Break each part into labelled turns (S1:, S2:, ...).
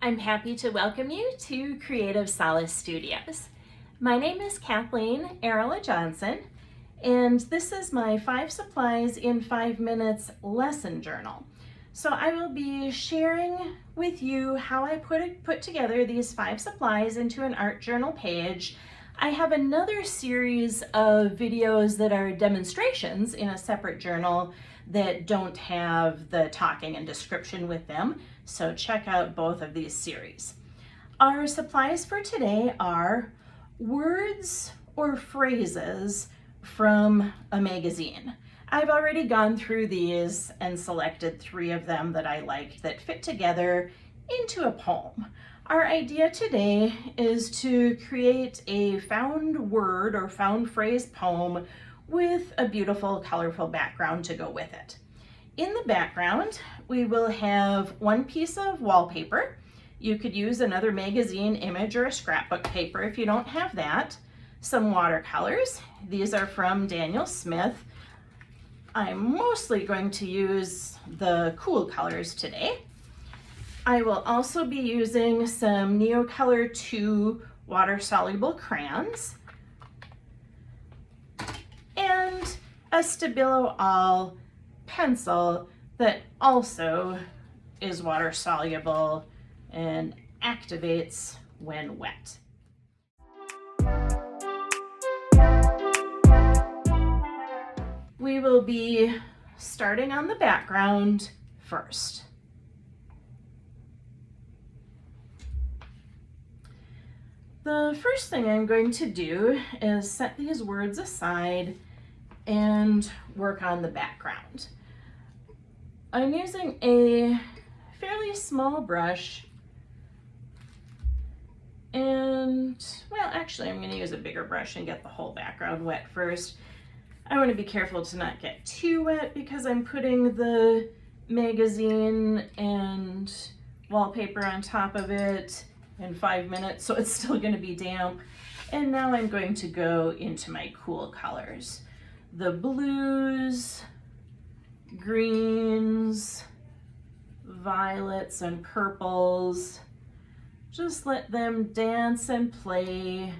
S1: I'm happy to welcome you to Creative Solace Studios. My name is Kathleen Arola-Johnson, and this is my 5 Supplies in 5 Minutes lesson journal. So I will be sharing with you how I put together these 5 supplies into an art journal page. I have another series of videos that are demonstrations in a separate journal that don't have the talking and description with them, so check out both of these series. Our supplies for today are words or phrases from a magazine. I've already gone through these and selected 3 of them that I liked that fit together into a poem. Our idea today is to create a found word or found phrase poem with a beautiful, colorful background to go with it. In the background, we will have one piece of wallpaper. You could use another magazine image or a scrapbook paper if you don't have that. Some watercolors. These are from Daniel Smith. I'm mostly going to use the cool colors today. I will also be using some Neocolor 2 water-soluble crayons and a Stabilo All pencil that also is water-soluble and activates when wet. We will be starting on the background first. The first thing I'm going to do is set these words aside and work on the background. I'm using a fairly small brush and, well, actually I'm going to use a bigger brush and get the whole background wet first. I want to be careful to not get too wet because I'm putting the magazine and wallpaper on top of it in 5 minutes, so it's still going to be damp. And now I'm going to go into my cool colors. The blues, greens, violets, and purples. Just let them dance and play,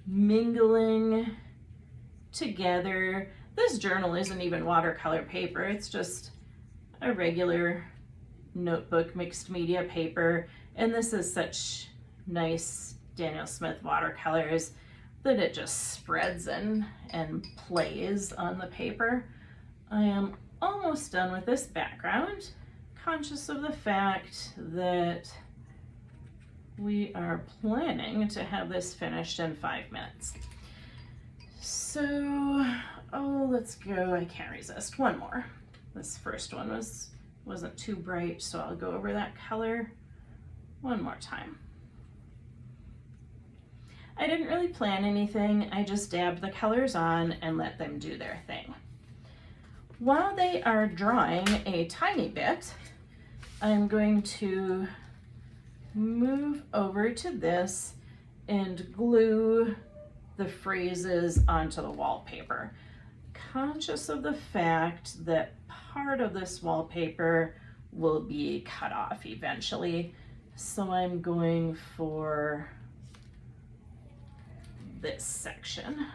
S1: mingling together. This journal isn't even watercolor paper, it's just a regular notebook mixed media paper. And this is such nice Daniel Smith watercolors that it just spreads and plays on the paper. I am almost done with this background, conscious of the fact that we are planning to have this finished in 5 minutes. So, let's go, I can't resist, one more. This first one wasn't too bright, so I'll go over that color one more time. I didn't really plan anything, I just dabbed the colors on and let them do their thing. While they are drying a tiny bit, I'm going to move over to this and glue the phrases onto the wallpaper. Conscious of the fact that part of this wallpaper will be cut off eventually, so I'm going for this section.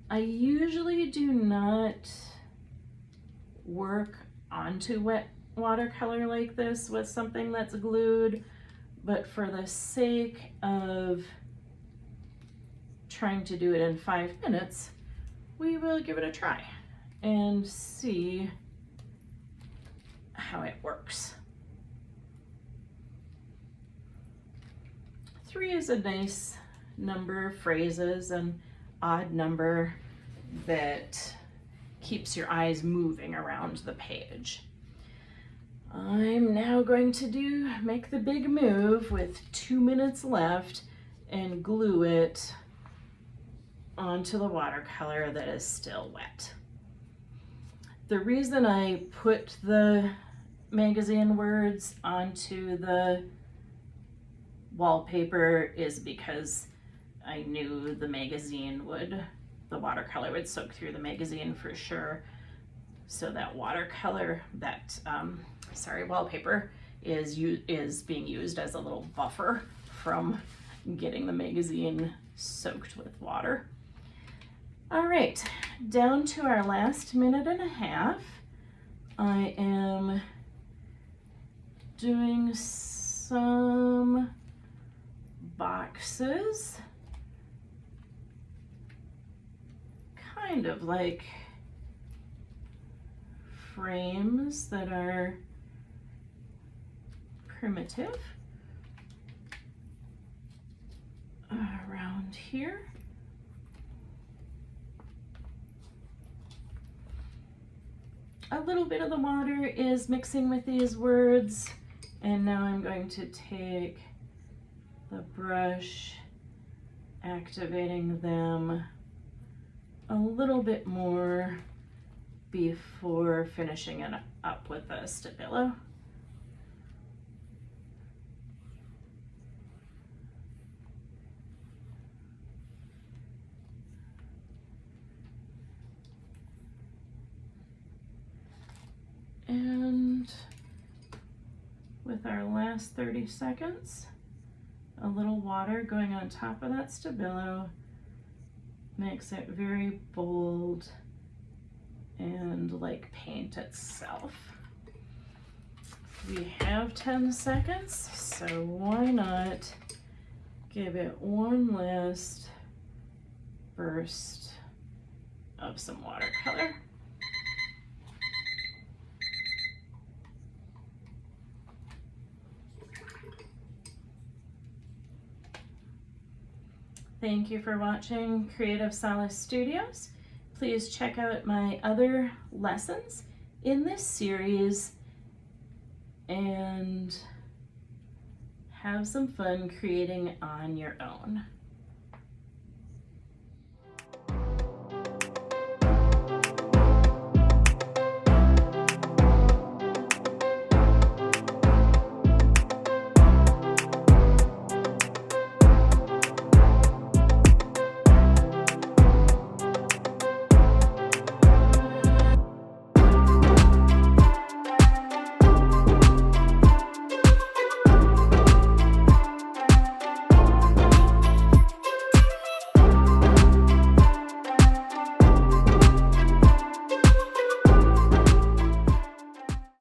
S1: I usually do not work onto wet watercolor like this with something that's glued, but for the sake of trying to do it in 5 minutes, we will give it a try and see how it works. 3 is a nice number of phrases, an odd number that keeps your eyes moving around the page. I'm now going to make the big move with 2 minutes left and glue it onto the watercolor that is still wet. The reason I put the magazine words onto the wallpaper is because I knew the watercolor would soak through the magazine for sure. So that watercolor, that wallpaper is being used as a little buffer from getting the magazine soaked with water. All right, down to our last minute and a half. I am doing some boxes, kind of like frames that are primitive around here. A little bit of the water is mixing with these words, and now I'm going to take the brush, activating them a little bit more before finishing it up with the Stabilo. And with our last 30 seconds, a little water going on top of that Stabilo makes it very bold and like paint itself. We have 10 seconds, so why not give it one last burst of some watercolor. Thank you for watching Creative Solace Studios. Please check out my other lessons in this series and have some fun creating on your own.